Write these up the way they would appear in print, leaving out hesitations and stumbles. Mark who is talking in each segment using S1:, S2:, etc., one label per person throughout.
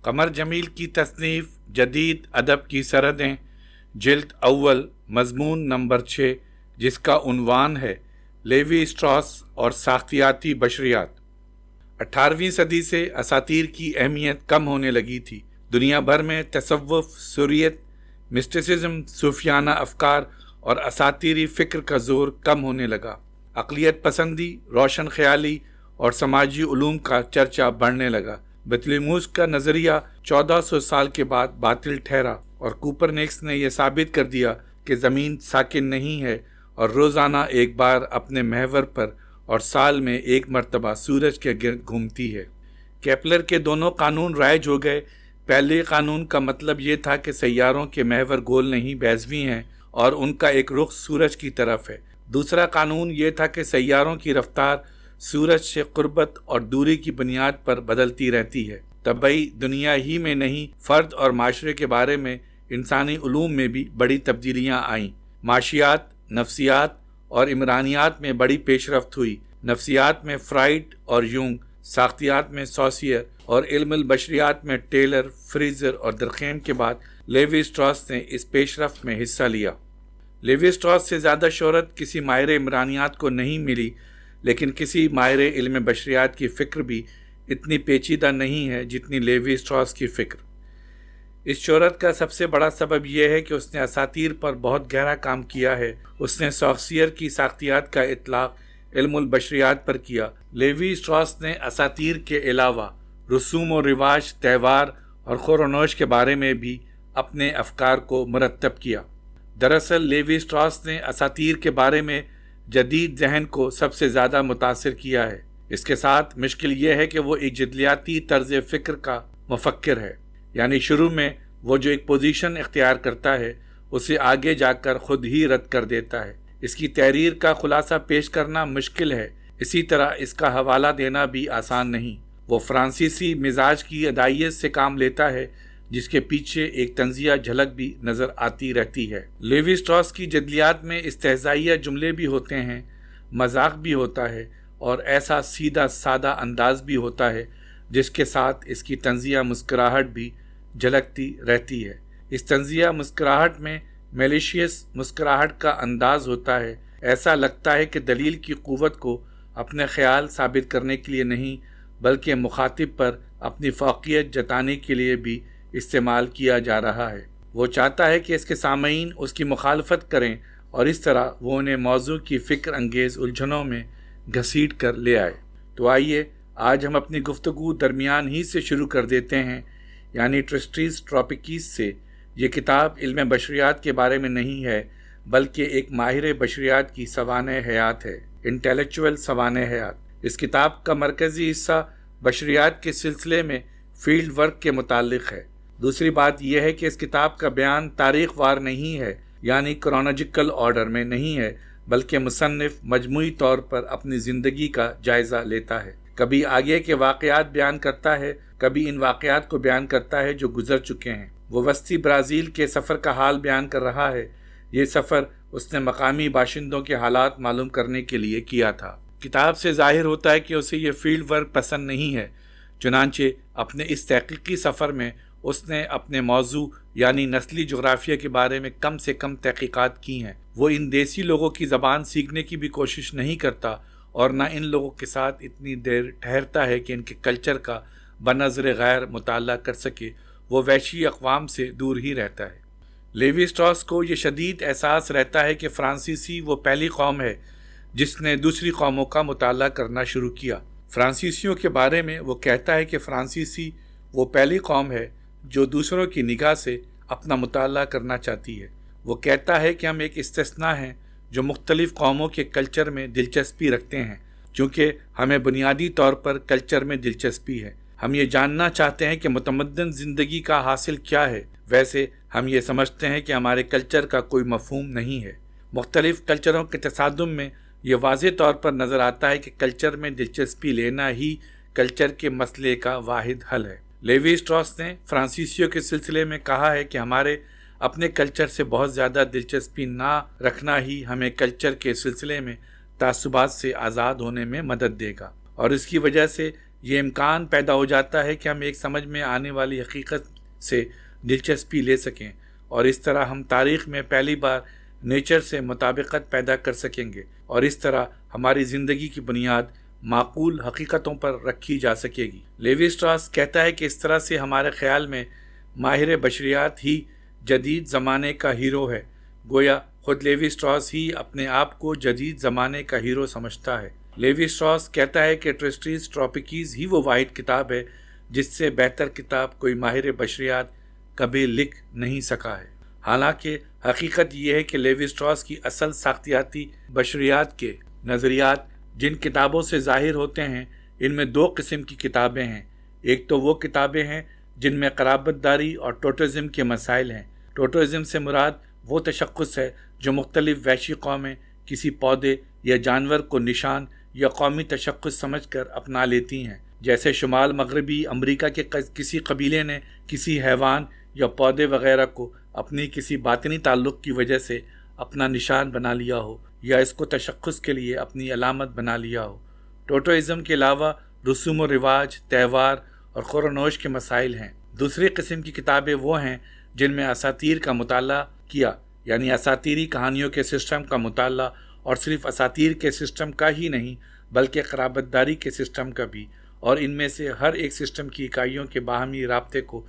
S1: قمر جمیل کی تصنیف جدید ادب کی سرحدیں، جلد اول، مضمون نمبر 6، جس کا عنوان ہے لیوی اسٹراس اور ساختیاتی بشریات۔ 18ویں صدی سے اساطیر کی اہمیت کم ہونے لگی تھی۔ دنیا بھر میں تصوف، سوریت، مسٹسزم، صوفیانہ افکار اور اساطیری فکر کا زور کم ہونے لگا۔ عقلیت پسندی، روشن خیالی اور سماجی علوم کا چرچا بڑھنے لگا۔ بطلیموس کا نظریہ 1400 سال کے بعد باطل ٹھہرا اور کوپرنیکس نے یہ ثابت کر دیا کہ زمین ساکن نہیں ہے اور روزانہ ایک بار اپنے محور پر اور سال میں ایک مرتبہ سورج کے گرد گھومتی ہے۔ کیپلر کے دونوں قانون رائج ہو گئے۔ پہلے قانون کا مطلب یہ تھا کہ سیاروں کے محور گول نہیں بیضوی ہیں اور ان کا ایک رخ سورج کی طرف ہے۔ دوسرا قانون یہ تھا کہ سیاروں کی رفتار سورج سے قربت اور دوری کی بنیاد پر بدلتی رہتی ہے۔ طبعی دنیا ہی میں نہیں، فرد اور معاشرے کے بارے میں انسانی علوم میں بھی بڑی تبدیلیاں آئیں۔ معاشیات، نفسیات اور عمرانیات میں بڑی پیش رفت ہوئی۔ نفسیات میں فرائڈ اور یونگ، ساختیات میں سوسیئر اور علم البشریات میں ٹیلر، فریزر اور درخیم کے بعد لیوی اسٹراس نے اس پیش رفت میں حصہ لیا۔ لیوی اسٹراس سے زیادہ شہرت کسی ماہر عمرانیات کو نہیں ملی، لیکن کسی ماہر علم بشریات کی فکر بھی اتنی پیچیدہ نہیں ہے جتنی لیوی اسٹراس کی فکر۔ اس شہرت کا سب سے بڑا سبب یہ ہے کہ اس نے اساطیر پر بہت گہرا کام کیا ہے۔ اس نے سوسیئر کی ساختیات کا اطلاق علم البشریات پر کیا۔ لیوی اسٹراس نے اساطیر کے علاوہ رسوم و رواج، تہوار اور خور و نوش کے بارے میں بھی اپنے افکار کو مرتب کیا۔ دراصل لیوی اسٹراس نے اساطیر کے بارے میں جدید ذہن کو سب سے زیادہ متاثر کیا ہے۔ اس کے ساتھ مشکل یہ ہے کہ وہ ایک جدلیاتی طرز فکر کا مفکر ہے، یعنی شروع میں وہ جو ایک پوزیشن اختیار کرتا ہے اسے آگے جا کر خود ہی رد کر دیتا ہے۔ اس کی تحریر کا خلاصہ پیش کرنا مشکل ہے، اسی طرح اس کا حوالہ دینا بھی آسان نہیں۔ وہ فرانسیسی مزاج کی ادائیت سے کام لیتا ہے جس کے پیچھے ایک طنزیہ جھلک بھی نظر آتی رہتی ہے۔ لیوی اسٹراس کی جدلیات میں استہزائیہ جملے بھی ہوتے ہیں، مذاق بھی ہوتا ہے اور ایسا سیدھا سادہ انداز بھی ہوتا ہے جس کے ساتھ اس کی طنزیہ مسکراہٹ بھی جھلکتی رہتی ہے۔ اس طنزیہ مسکراہٹ میں میلیشیس مسکراہٹ کا انداز ہوتا ہے۔ ایسا لگتا ہے کہ دلیل کی قوت کو اپنے خیال ثابت کرنے کے لیے نہیں بلکہ مخاطب پر اپنی فوقیت جتانے کے لیے بھی استعمال کیا جا رہا ہے۔ وہ چاہتا ہے کہ اس کے سامعین اس کی مخالفت کریں اور اس طرح وہ انہیں موضوع کی فکر انگیز الجھنوں میں گھسیٹ کر لے آئے۔ تو آئیے آج ہم اپنی گفتگو درمیان ہی سے شروع کر دیتے ہیں، یعنی ٹرسٹریز ٹراپیکیز سے۔ یہ کتاب علم بشریات کے بارے میں نہیں ہے بلکہ ایک ماہر بشریات کی سوانح حیات ہے، انٹیلیکچوئل سوانح حیات۔ اس کتاب کا مرکزی حصہ بشریات کے سلسلے میں فیلڈ ورک کے متعلق ہے۔ دوسری بات یہ ہے کہ اس کتاب کا بیان تاریخ وار نہیں ہے، یعنی کرونالوجیکل آرڈر میں نہیں ہے، بلکہ مصنف مجموعی طور پر اپنی زندگی کا جائزہ لیتا ہے۔ کبھی آگے کے واقعات بیان کرتا ہے، کبھی ان واقعات کو بیان کرتا ہے جو گزر چکے ہیں۔ وہ وسطی برازیل کے سفر کا حال بیان کر رہا ہے۔ یہ سفر اس نے مقامی باشندوں کے حالات معلوم کرنے کے لیے کیا تھا۔ کتاب سے ظاہر ہوتا ہے کہ اسے یہ فیلڈ ورک پسند نہیں ہے، چنانچہ اپنے اس تحقیقی سفر میں اس نے اپنے موضوع یعنی نسلی جغرافیہ کے بارے میں کم سے کم تحقیقات کی ہیں۔ وہ ان دیسی لوگوں کی زبان سیکھنے کی بھی کوشش نہیں کرتا اور نہ ان لوگوں کے ساتھ اتنی دیر ٹھہرتا ہے کہ ان کے کلچر کا بنظر غیر مطالعہ کر سکے۔ وہ وحشی اقوام سے دور ہی رہتا ہے۔ لیوی اسٹراس کو یہ شدید احساس رہتا ہے کہ فرانسیسی وہ پہلی قوم ہے جس نے دوسری قوموں کا مطالعہ کرنا شروع کیا۔ فرانسیسیوں کے بارے میں وہ کہتا ہے کہ فرانسیسی وہ پہلی قوم ہے جو دوسروں کی نگاہ سے اپنا مطالعہ کرنا چاہتی ہے۔ وہ کہتا ہے کہ ہم ایک استثناء ہیں جو مختلف قوموں کے کلچر میں دلچسپی رکھتے ہیں، چونکہ ہمیں بنیادی طور پر کلچر میں دلچسپی ہے۔ ہم یہ جاننا چاہتے ہیں کہ متمدن زندگی کا حاصل کیا ہے، ویسے ہم یہ سمجھتے ہیں کہ ہمارے کلچر کا کوئی مفہوم نہیں ہے۔ مختلف کلچروں کے تصادم میں یہ واضح طور پر نظر آتا ہے کہ کلچر میں دلچسپی لینا ہی کلچر کے مسئلے کا واحد حل ہے۔ لیوی اسٹراس نے فرانسیسیوں کے سلسلے میں کہا ہے کہ ہمارے اپنے کلچر سے بہت زیادہ دلچسپی نہ رکھنا ہی ہمیں کلچر کے سلسلے میں تعصبات سے آزاد ہونے میں مدد دے گا، اور اس کی وجہ سے یہ امکان پیدا ہو جاتا ہے کہ ہم ایک سمجھ میں آنے والی حقیقت سے دلچسپی لے سکیں اور اس طرح ہم تاریخ میں پہلی بار نیچر سے مطابقت پیدا کر سکیں گے اور اس طرح ہماری زندگی کی بنیاد معقول حقیقتوں پر رکھی جا سکے گی۔ لیوی اسٹراس کہتا ہے کہ اس طرح سے ہمارے خیال میں ماہر بشریات ہی جدید زمانے کا ہیرو ہے، گویا خود لیوی اسٹراس ہی اپنے آپ کو جدید زمانے کا ہیرو سمجھتا ہے۔ لیوی اسٹراس کہتا ہے کہ ٹرسٹریز ٹراپیکیز ہی وہ واحد کتاب ہے جس سے بہتر کتاب کوئی ماہر بشریات کبھی لکھ نہیں سکا ہے۔ حالانکہ حقیقت یہ ہے کہ لیوی اسٹراس کی اصل ساختیاتی بشریات کے نظریات جن کتابوں سے ظاہر ہوتے ہیں ان میں دو قسم کی کتابیں ہیں۔ ایک تو وہ کتابیں ہیں جن میں قرابت داری اور ٹوٹزم کے مسائل ہیں۔ ٹوٹزم سے مراد وہ تشخص ہے جو مختلف وحشی قومیں کسی پودے یا جانور کو نشان یا قومی تشخص سمجھ کر اپنا لیتی ہیں، جیسے شمال مغربی امریکہ کے کسی قبیلے نے کسی حیوان یا پودے وغیرہ کو اپنی کسی باطنی تعلق کی وجہ سے اپنا نشان بنا لیا ہو یا اس کو تشخص کے لیے اپنی علامت بنا لیا ہو۔ ٹوٹوازم کے علاوہ رسوم و رواج، تہوار اور خور و نوش کے مسائل ہیں۔ دوسری قسم کی کتابیں وہ ہیں جن میں اساطیر کا مطالعہ کیا، یعنی اساطیری کہانیوں کے سسٹم کا مطالعہ، اور صرف اساطیر کے سسٹم کا ہی نہیں بلکہ قرابت داری کے سسٹم کا بھی، اور ان میں سے ہر ایک سسٹم کی اکائیوں کے باہمی رابطے کو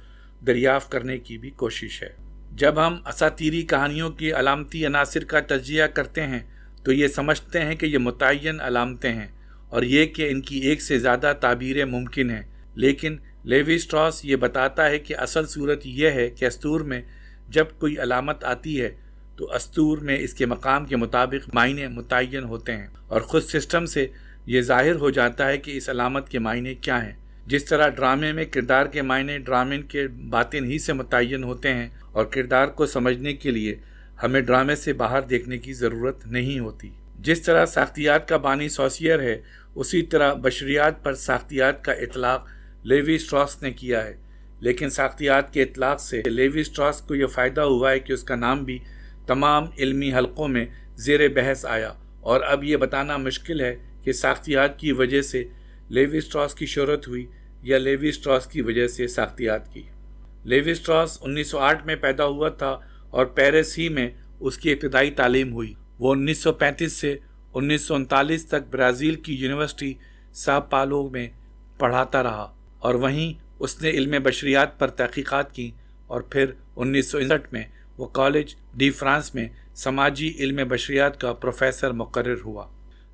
S1: دریافت کرنے کی بھی کوشش ہے۔ جب ہم اساطیری کہانیوں کی علامتی عناصر کا تجزیہ کرتے ہیں تو یہ سمجھتے ہیں کہ یہ متعین علامتیں ہیں اور یہ کہ ان کی ایک سے زیادہ تعبیریں ممکن ہیں، لیکن لیوی اسٹراس یہ بتاتا ہے کہ اصل صورت یہ ہے کہ اسطور میں جب کوئی علامت آتی ہے تو اسطور میں اس کے مقام کے مطابق معنی متعین ہوتے ہیں اور خود سسٹم سے یہ ظاہر ہو جاتا ہے کہ اس علامت کے معنی کیا ہیں۔ جس طرح ڈرامے میں کردار کے معنی ڈرامین کے باطن ہی سے متعین ہوتے ہیں اور کردار کو سمجھنے کے لیے ہمیں ڈرامے سے باہر دیکھنے کی ضرورت نہیں ہوتی۔ جس طرح ساختیات کا بانی سوسیئر ہے، اسی طرح بشریات پر ساختیات کا اطلاق لیوی اسٹراس نے کیا ہے، لیکن ساختیات کے اطلاق سے لیوی اسٹراس کو یہ فائدہ ہوا ہے کہ اس کا نام بھی تمام علمی حلقوں میں زیر بحث آیا، اور اب یہ بتانا مشکل ہے کہ ساختیات کی وجہ سے لیوی اسٹراس کی شہرت ہوئی یا لیوی اسٹراس کی وجہ سے ساختیات کی۔ لیوی اسٹراس 1908 میں پیدا ہوا تھا اور پیرس ہی میں اس کی ابتدائی تعلیم ہوئی۔ وہ 1935 سے 1939 تک برازیل کی یونیورسٹی ساؤ پاؤلو میں پڑھاتا رہا اور وہیں اس نے علم بشریات پر تحقیقات کی، اور پھر 1959 میں وہ کالج ڈی فرانس میں سماجی علم بشریات کا پروفیسر مقرر ہوا۔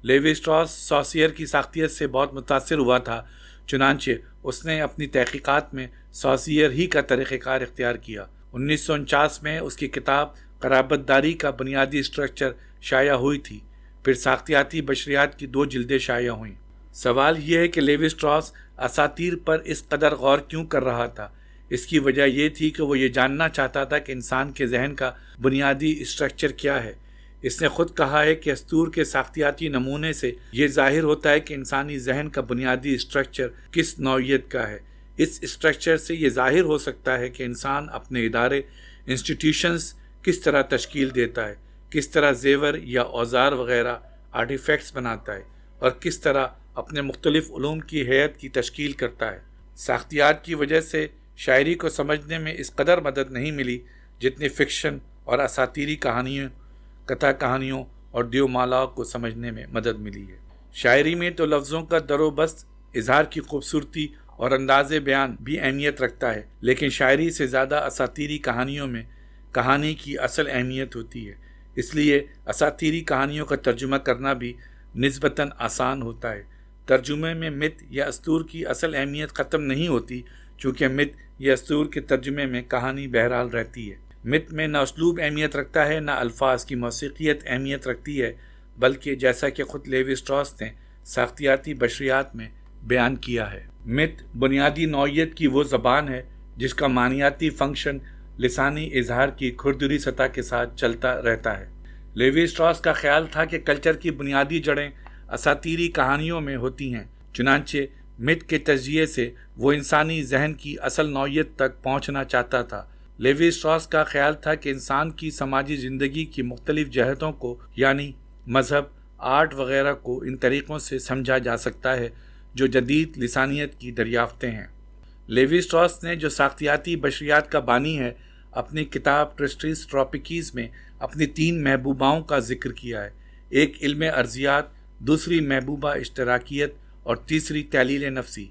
S1: لیوی اسٹراس سوسیئر کی ساختیت سے بہت متاثر ہوا تھا، چنانچہ اس نے اپنی تحقیقات میں سوسیئر ہی کا طریقہ کار اختیار کیا۔ 1949 میں اس کی کتاب قرابت داری کا بنیادی اسٹرکچر شائع ہوئی تھی، پھر ساختیاتی بشریات کی 2 جلدیں شائع ہوئیں۔ سوال یہ ہے کہ لیوی اسٹراس اساطیر پر اس قدر غور کیوں کر رہا تھا؟ اس کی وجہ یہ تھی کہ وہ یہ جاننا چاہتا تھا کہ انسان کے ذہن کا بنیادی اسٹرکچر کیا ہے۔ اس نے خود کہا ہے کہ اسطور کے ساختیاتی نمونے سے یہ ظاہر ہوتا ہے کہ انسانی ذہن کا بنیادی اسٹرکچر کس نوعیت کا ہے۔ اس اسٹرکچر سے یہ ظاہر ہو سکتا ہے کہ انسان اپنے ادارے انسٹیٹیوشنز کس طرح تشکیل دیتا ہے، کس طرح زیور یا اوزار وغیرہ آرٹیفیکٹس بناتا ہے، اور کس طرح اپنے مختلف علوم کی ہیئت کی تشکیل کرتا ہے۔ ساختیات کی وجہ سے شاعری کو سمجھنے میں اس قدر مدد نہیں ملی جتنی فکشن اور اساطیری کہانیوں، کتھا کہانیوں اور دیو مالاؤں کو سمجھنے میں مدد ملی ہے۔ شاعری میں تو لفظوں کا در و بست، اظہار کی خوبصورتی اور انداز بیان بھی اہمیت رکھتا ہے، لیکن شاعری سے زیادہ اساطیری کہانیوں میں کہانی کی اصل اہمیت ہوتی ہے۔ اس لیے اساطیری کہانیوں کا ترجمہ کرنا بھی نسبتاً آسان ہوتا ہے۔ ترجمے میں مت یا اسطور کی اصل اہمیت ختم نہیں ہوتی، چونکہ مت یا اسطور کے ترجمے میں کہانی بہرحال رہتی ہے۔ مت میں نہ اسلوب اہمیت رکھتا ہے، نہ الفاظ کی موسیقیت اہمیت رکھتی ہے، بلکہ جیسا کہ خود لیوی اسٹراس نے ساختیاتی بشریات میں بیان کیا ہے، مت بنیادی نوعیت کی وہ زبان ہے جس کا معنیاتی فنکشن لسانی اظہار کی کھردری سطح کے ساتھ چلتا رہتا ہے۔ لیوی اسٹراس کا خیال تھا کہ کلچر کی بنیادی جڑیں اساطیری کہانیوں میں ہوتی ہیں، چنانچہ مت کے تجزیے سے وہ انسانی ذہن کی اصل نوعیت تک پہنچنا چاہتا تھا۔ لیوی اسٹراس کا خیال تھا کہ انسان کی سماجی زندگی کی مختلف جہتوں کو، یعنی مذہب، آرٹ وغیرہ کو ان طریقوں سے سمجھا جا سکتا ہے جو جدید لسانیت کی دریافتیں ہیں۔ لیوی اسٹراس نے جو ساختیاتی بشریات کا بانی ہے، اپنی کتاب ٹرسٹریس ٹراپیکیز میں اپنی 3 محبوباؤں کا ذکر کیا ہے، ایک علم ارضیات، دوسری محبوبہ اشتراکیت اور تیسری تحلیل نفسی۔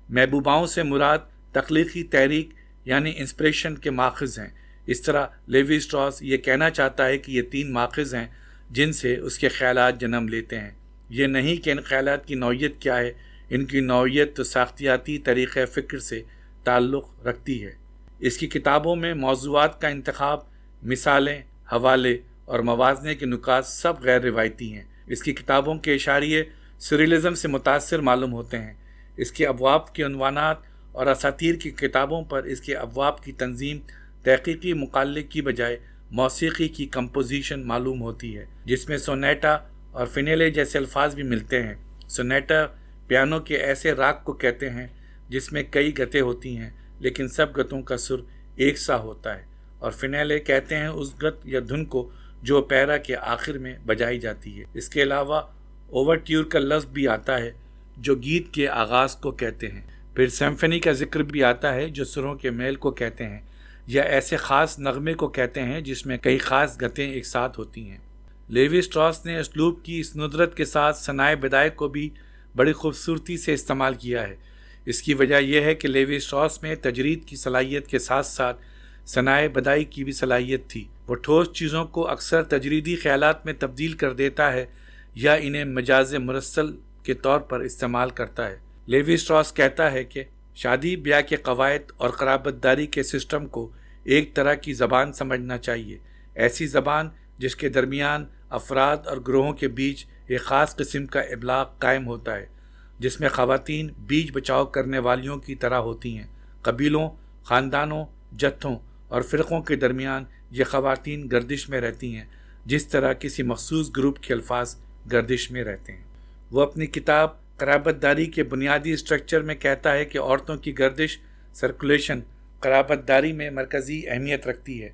S1: محبوباؤں سے مراد تخلیقی تحریک یعنی انسپریشن کے ماخذ ہیں۔ اس طرح لیوی اسٹراس یہ کہنا چاہتا ہے کہ یہ 3 ماخذ ہیں جن سے اس کے خیالات جنم لیتے ہیں۔ یہ نہیں کہ ان خیالات کی نوعیت کیا ہے، ان کی نوعیت تو ساختیاتی طریقہ فکر سے تعلق رکھتی ہے۔ اس کی کتابوں میں موضوعات کا انتخاب، مثالیں، حوالے اور موازنے کے نکات سب غیر روایتی ہیں۔ اس کی کتابوں کے اشاریے سریلزم سے متاثر معلوم ہوتے ہیں۔ اس کے ابواب کے عنوانات اور اساطیر کی کتابوں پر اس کے ابواب کی تنظیم تحقیقی مقالے کی بجائے موسیقی کی کمپوزیشن معلوم ہوتی ہے، جس میں سونیٹا اور فینیلے جیسے الفاظ بھی ملتے ہیں۔ سونیٹا پیانو کے ایسے راگ کو کہتے ہیں جس میں کئی گتیں ہوتی ہیں لیکن سب گتوں کا سر ایک سا ہوتا ہے، اور فینیلے کہتے ہیں اس گت یا دھن کو جو پیرا کے آخر میں بجائی جاتی ہے۔ اس کے علاوہ اوورٹیور کا لفظ بھی آتا ہے جو گیت کے آغاز کو کہتے ہیں۔ پھر سمفنی کا ذکر بھی آتا ہے جو سروں کے میل کو کہتے ہیں، یا ایسے خاص نغمے کو کہتے ہیں جس میں کئی خاص گتیں ایک ساتھ ہوتی ہیں۔ لیوی اسٹراس نے اسلوب کی اس ندرت کے ساتھ ثنائے بدائے کو بھی بڑی خوبصورتی سے استعمال کیا ہے۔ اس کی وجہ یہ ہے کہ لیوی اسٹراس میں تجرید کی صلاحیت کے ساتھ ساتھ ثنائے بدائی کی بھی صلاحیت تھی۔ وہ ٹھوس چیزوں کو اکثر تجریدی خیالات میں تبدیل کر دیتا ہے یا انہیں مجاز مرسل کے طور پر استعمال کرتا ہے۔ لیوی اسٹراس کہتا ہے کہ شادی بیاہ کے قواعد اور قرابت داری کے سسٹم کو ایک طرح کی زبان سمجھنا چاہیے، ایسی زبان جس کے درمیان افراد اور گروہوں کے بیچ ایک خاص قسم کا ابلاغ قائم ہوتا ہے، جس میں خواتین بیچ بچاؤ کرنے والیوں کی طرح ہوتی ہیں۔ قبیلوں، خاندانوں، جتھوں اور فرقوں کے درمیان یہ خواتین گردش میں رہتی ہیں، جس طرح کسی مخصوص گروپ کے الفاظ گردش میں رہتے ہیں۔ وہ اپنی کتاب قرابت داری کے بنیادی اسٹرکچر میں کہتا ہے کہ عورتوں کی گردش سرکولیشن قرابت داری میں مرکزی اہمیت رکھتی ہے۔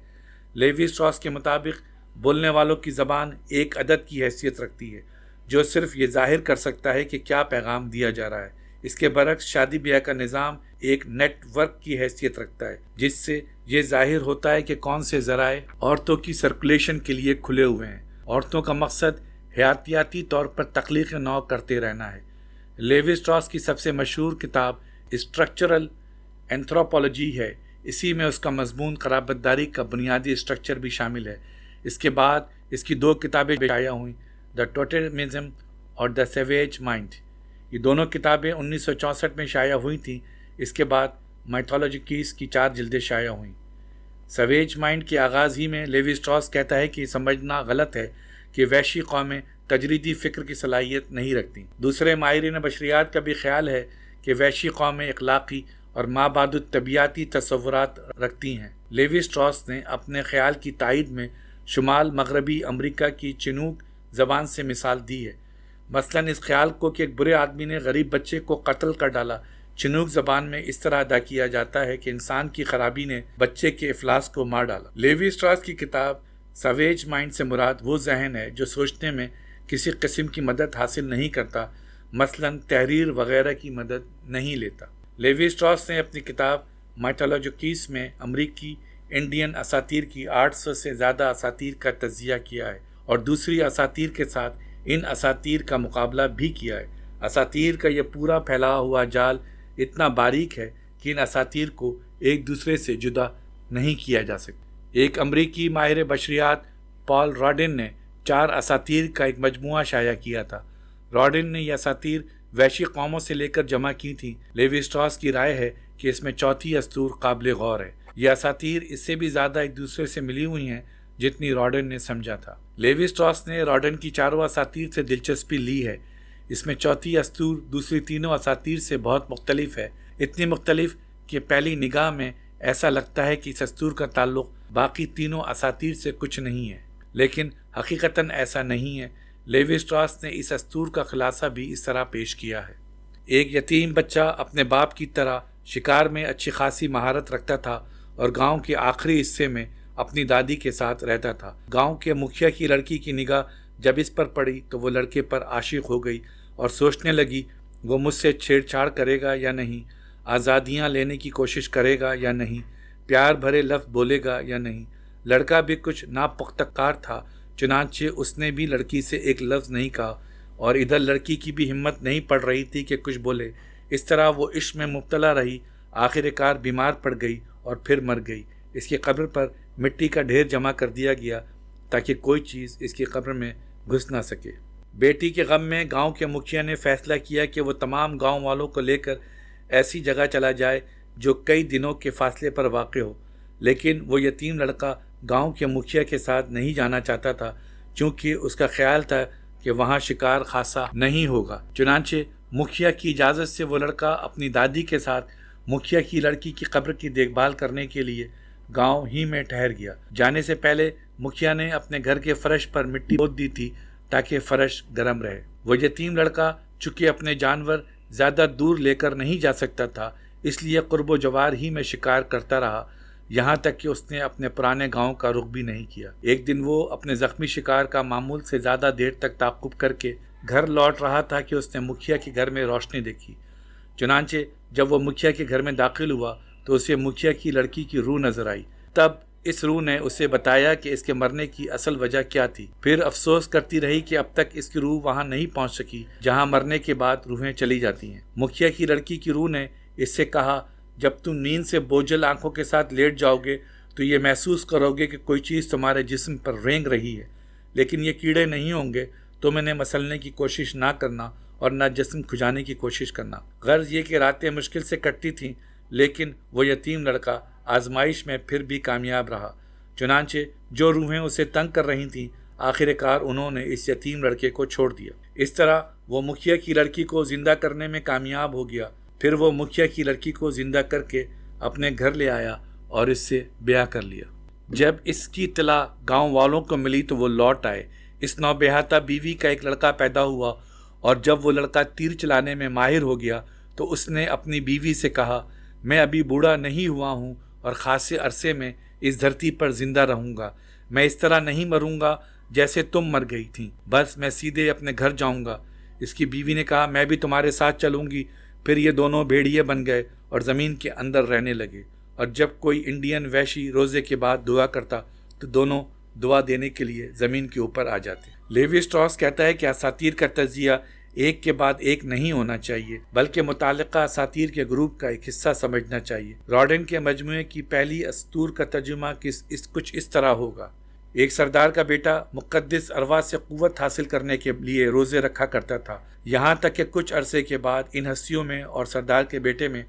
S1: لیوی اسٹراس کے مطابق بولنے والوں کی زبان ایک عدد کی حیثیت رکھتی ہے جو صرف یہ ظاہر کر سکتا ہے کہ کیا پیغام دیا جا رہا ہے۔ اس کے برعکس شادی بیاہ کا نظام ایک نیٹ ورک کی حیثیت رکھتا ہے جس سے یہ ظاہر ہوتا ہے کہ کون سے ذرائع عورتوں کی سرکولیشن کے لیے کھلے ہوئے ہیں۔ عورتوں کا مقصد حیاتیاتی طور پر تخلیق نو کرتے رہنا ہے۔ لیوی اسٹراس کی سب سے مشہور کتاب اسٹرکچرل اینتھروپولوجی ہے۔ اسی میں اس کا مضمون قرابت داری کا بنیادی اسٹرکچر بھی شامل ہے۔ اس کے بعد اس کی 2 کتابیں شائع ہوئیں، دا ٹوٹمزم اور دا سیویج مائنڈ۔ یہ دونوں کتابیں 1964 میں شائع ہوئی تھیں۔ اس کے بعد مائتھولوجیکیز کی 4 جلدیں شائع ہوئیں۔ سیویج مائنڈ کے آغاز ہی میں لیوی اسٹراس کہتا ہے کہ یہ سمجھنا غلط ہے کہ وحشی قومیں تجریدی فکر کی صلاحیت نہیں رکھتیں۔ دوسرے ماہرین بشریات کا بھی خیال ہے کہ وحشی قومیں اخلاقی اور مابعد الطبیعاتی تصورات رکھتی ہیں۔ لیوی اسٹراس نے اپنے خیال کی تائید میں شمال مغربی امریکہ کی چنوک زبان سے مثال دی ہے۔ مثلاً اس خیال کو کہ ایک برے آدمی نے غریب بچے کو قتل کر ڈالا چنوک زبان میں اس طرح ادا کیا جاتا ہے کہ انسان کی خرابی نے بچے کے افلاس کو مار ڈالا۔ لیوی اسٹراس کی کتاب سیویج مائنڈ سے مراد وہ ذہن ہے جو سوچنے میں کسی قسم کی مدد حاصل نہیں کرتا، مثلاً تحریر وغیرہ کی مدد نہیں لیتا۔ لیوی اسٹراس نے اپنی کتاب مائتھولوجیکیز میں امریکی انڈین اساطیر کی 800 سے زیادہ اساطیر کا تجزیہ کیا ہے اور دوسری اساطیر کے ساتھ ان اساطیر کا مقابلہ بھی کیا ہے۔ اساطیر کا یہ پورا پھیلا ہوا جال اتنا باریک ہے کہ ان اساطیر کو ایک دوسرے سے جدا نہیں کیا جا سکتا۔ ایک امریکی ماہر بشریات پال راڈن نے 4 اساطیر کا ایک مجموعہ شائع کیا تھا۔ راڈن نے یہ اساطیر وحشی قوموں سے لے کر جمع کی تھیں۔ لیوی اسٹراس کی رائے ہے کہ اس میں چوتھی اسطور قابل غور ہے۔ یہ اساطیر اس سے بھی زیادہ ایک دوسرے سے ملی ہوئی ہیں جتنی راڈن نے سمجھا تھا۔ لیوی اسٹراس نے راڈن کی 4 اساطیر سے دلچسپی لی ہے۔ اس میں چوتھی اسطور دوسری تینوں اساطیر سے بہت مختلف ہے، اتنی مختلف کہ پہلی نگاہ میں ایسا لگتا ہے کہ اس اسطور کا تعلق باقی تینوں اساطیر سے کچھ نہیں ہے، لیکن حقیقتاً ایسا نہیں ہے۔ لیوی اسٹراس نے اس اسطور کا خلاصہ بھی اس طرح پیش کیا ہے۔ ایک یتیم بچہ اپنے باپ کی طرح شکار میں اچھی خاصی مہارت رکھتا تھا اور گاؤں کے آخری حصے میں اپنی دادی کے ساتھ رہتا تھا۔ گاؤں کے مکھیا کی لڑکی کی نگاہ جب اس پر پڑی تو وہ لڑکے پر عاشق ہو گئی اور سوچنے لگی وہ مجھ سے چھیڑ کرے گا یا نہیں، آزادیاں لینے کی کوشش کرے گا یا نہیں، پیار بھرے لفظ بولے گا یا نہیں۔ لڑکا بھی کچھ ناپختہ کار تھا، چنانچہ اس نے بھی لڑکی سے ایک لفظ نہیں کہا، اور ادھر لڑکی کی بھی ہمت نہیں پڑ رہی تھی کہ کچھ بولے۔ اس طرح وہ عشق میں مبتلا رہی، آخر کار بیمار پڑ گئی اور پھر مر گئی۔ اس کی قبر پر مٹی کا ڈھیر جمع کر دیا گیا تاکہ کوئی چیز اس کی قبر میں گھس نہ سکے۔ بیٹی کے غم میں گاؤں کے مکھیا نے فیصلہ کیا کہ وہ تمام گاؤں والوں کو لے کر ایسی جگہ چلا جائے جو کئی دنوں کے فاصلے پر واقع ہو، لیکن وہ یتیم لڑکا گاؤں کے مکھیا کے ساتھ نہیں جانا چاہتا تھا، چونکہ اس کا خیال تھا کہ وہاں شکار خاصا نہیں ہوگا۔ چنانچہ مکھیا کی اجازت سے وہ لڑکا اپنی دادی کے ساتھ مکھیا کی لڑکی کی قبر کی دیکھ بھال کرنے کے لیے گاؤں ہی میں ٹھہر گیا۔ جانے سے پہلے مکھیا نے اپنے گھر کے فرش پر مٹی پوت دی تھی تاکہ فرش گرم رہے۔ وہ یتیم لڑکا چونکہ اپنے جانور زیادہ دور لے کر نہیں جا سکتا تھا، اس لیے قرب و جوار ہی میں شکار کرتا رہا، یہاں تک کہ اس نے اپنے پرانے گاؤں کا رخ بھی نہیں کیا۔ ایک دن وہ اپنے زخمی شکار کا معمول سے زیادہ دیر تک تعاقب کر کے گھر لوٹ رہا تھا کہ اس نے مکھیا کے گھر میں روشنی دیکھی۔ چنانچہ جب وہ مکھیا کے گھر میں داخل ہوا تو اسے مکھیا کی لڑکی کی روح نظر آئی۔ تب اس روح نے اسے بتایا کہ اس کے مرنے کی اصل وجہ کیا تھی۔ پھر افسوس کرتی رہی کہ اب تک اس کی روح وہاں نہیں پہنچ سکی جہاں مرنے کے بعد روحیں چلی جاتی ہیں۔ مکھیا کی لڑکی کی روح نے اس سے کہا، جب تم نیند سے بوجھل آنکھوں کے ساتھ لیٹ جاؤ گے تو یہ محسوس کرو گے کہ کوئی چیز تمہارے جسم پر رینگ رہی ہے، لیکن یہ کیڑے نہیں ہوں گے۔ تم انہیں مسلنے کی کوشش نہ کرنا اور نہ جسم کھجانے کی کوشش کرنا۔ غرض یہ کہ راتیں مشکل سے کٹتی تھیں، لیکن وہ یتیم لڑکا آزمائش میں پھر بھی کامیاب رہا۔ چنانچہ جو روحیں اسے تنگ کر رہی تھیں، آخر کار انہوں نے اس یتیم لڑکے کو چھوڑ دیا۔ اس طرح وہ مکھیا کی لڑکی کو زندہ کرنے میں کامیاب ہو گیا۔ پھر وہ مکھیا کی لڑکی کو زندہ کر کے اپنے گھر لے آیا اور اس سے بیاہ کر لیا۔ جب اس کی اطلاع گاؤں والوں کو ملی تو وہ لوٹ آئے۔ اس نوبہتہ بیوی کا ایک لڑکا پیدا ہوا، اور جب وہ لڑکا تیر چلانے میں ماہر ہو گیا تو اس نے اپنی بیوی سے کہا، میں ابھی بوڑھا نہیں ہوا ہوں اور خاصے عرصے میں اس دھرتی پر زندہ رہوں گا۔ میں اس طرح نہیں مروں گا جیسے تم مر گئی تھیں، بس میں سیدھے اپنے گھر جاؤں گا۔ اس کی بیوی نے کہا، میں بھی تمہارے ساتھ چلوں گی۔ پھر یہ دونوں بھیڑیے بن گئے اور زمین کے اندر رہنے لگے، اور جب کوئی انڈین وحشی روزے کے بعد دعا کرتا تو دونوں دعا دینے کے لیے زمین کے اوپر آ جاتے۔ لیوی اسٹراس کہتا ہے کہ اساطیر کا تجزیہ ایک کے بعد ایک نہیں ہونا چاہیے، بلکہ متعلقہ اساطیر کے گروپ کا ایک حصہ سمجھنا چاہیے۔ راڈن کے مجموعے کی پہلی اسطور کا ترجمہ کچھ اس طرح ہوگا: ایک سردار کا بیٹا مقدس ارواح سے قوت حاصل کرنے کے لیے روزے رکھا کرتا تھا، یہاں تک کہ کچھ عرصے کے بعد ان ہستیوں میں اور سردار کے بیٹے میں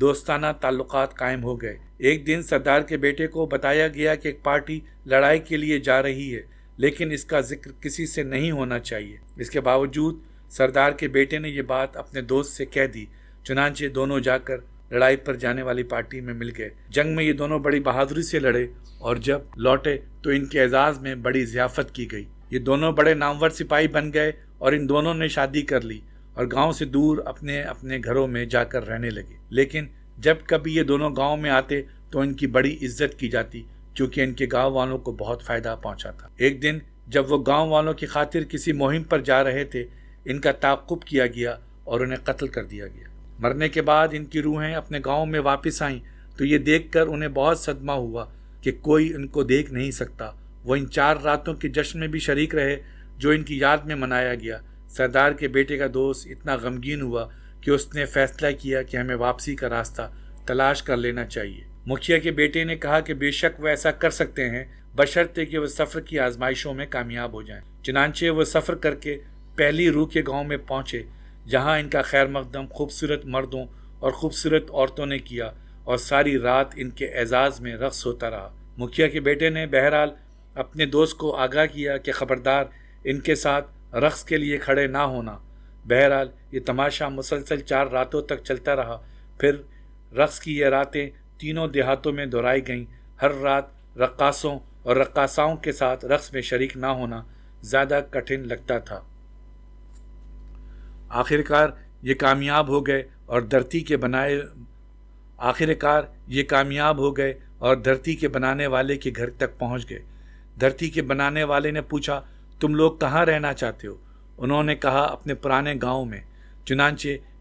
S1: دوستانہ تعلقات قائم ہو گئے۔ ایک دن سردار کے بیٹے کو بتایا گیا کہ ایک پارٹی لڑائی کے لیے جا رہی ہے، لیکن اس کا ذکر کسی سے نہیں ہونا چاہیے۔ اس کے باوجود سردار کے بیٹے نے یہ بات اپنے دوست سے کہہ دی، چنانچہ دونوں جا کر لڑائی پر جانے والی پارٹی میں مل گئے۔ جنگ میں یہ دونوں بڑی بہادری سے لڑے، اور جب لوٹے تو ان کے اعزاز میں بڑی ضیافت کی گئی۔ یہ دونوں بڑے نامور سپاہی بن گئے اور ان دونوں نے شادی کر لی اور گاؤں سے دور اپنے اپنے گھروں میں جا کر رہنے لگے۔ لیکن جب کبھی یہ دونوں گاؤں میں آتے تو ان کی بڑی عزت کی جاتی، کیونکہ ان کے گاؤں والوں کو بہت فائدہ پہنچا تھا۔ ایک دن جب وہ گاؤں والوں کی خاطر کسی مہم پر جا رہے تھے، ان کا تعاقب کیا گیا اور انہیں قتل کر دیا گیا۔ مرنے کے بعد ان کی روحیں اپنے گاؤں میں واپس آئیں تو یہ دیکھ کر انہیں بہت صدمہ ہوا کہ کوئی ان کو دیکھ نہیں سکتا۔ وہ ان 4 راتوں کے جشن میں بھی شریک رہے جو ان کی یاد میں منایا گیا۔ سردار کے بیٹے کا دوست اتنا غمگین ہوا کہ اس نے فیصلہ کیا کہ ہمیں واپسی کا راستہ تلاش کر لینا چاہیے۔ مکھیا کے بیٹے نے کہا کہ بے شک وہ ایسا کر سکتے ہیں، بشرطے کہ وہ سفر کی آزمائشوں میں کامیاب ہو جائیں۔ چنانچہ وہ سفر کر کے پہلی روح کے گاؤں میں پہنچے، جہاں ان کا خیر مقدم خوبصورت مردوں اور خوبصورت عورتوں نے کیا، اور ساری رات ان کے اعزاز میں رقص ہوتا رہا۔ مکھیا کے بیٹے نے بہرحال اپنے دوست کو آگاہ کیا کہ خبردار ان کے ساتھ رقص کے لیے کھڑے نہ ہونا۔ بہرحال یہ تماشا مسلسل 4 راتوں تک چلتا رہا۔ پھر رقص کی یہ راتیں تینوں دیہاتوں میں دہرائی گئیں۔ ہر رات رقاصوں اور رقاصاؤں کے ساتھ رقص میں شریک نہ ہونا زیادہ کٹھن لگتا تھا۔ آخرکار یہ کامیاب ہو گئے اور دھرتی کے بنانے والے کے گھر تک پہنچ گئے۔ دھرتی کے بنانے والے نے پوچھا، تم لوگ کہاں رہنا چاہتے ہو؟ انہوں نے کہا، اپنے پرانے گاؤں میں۔ چنانچہ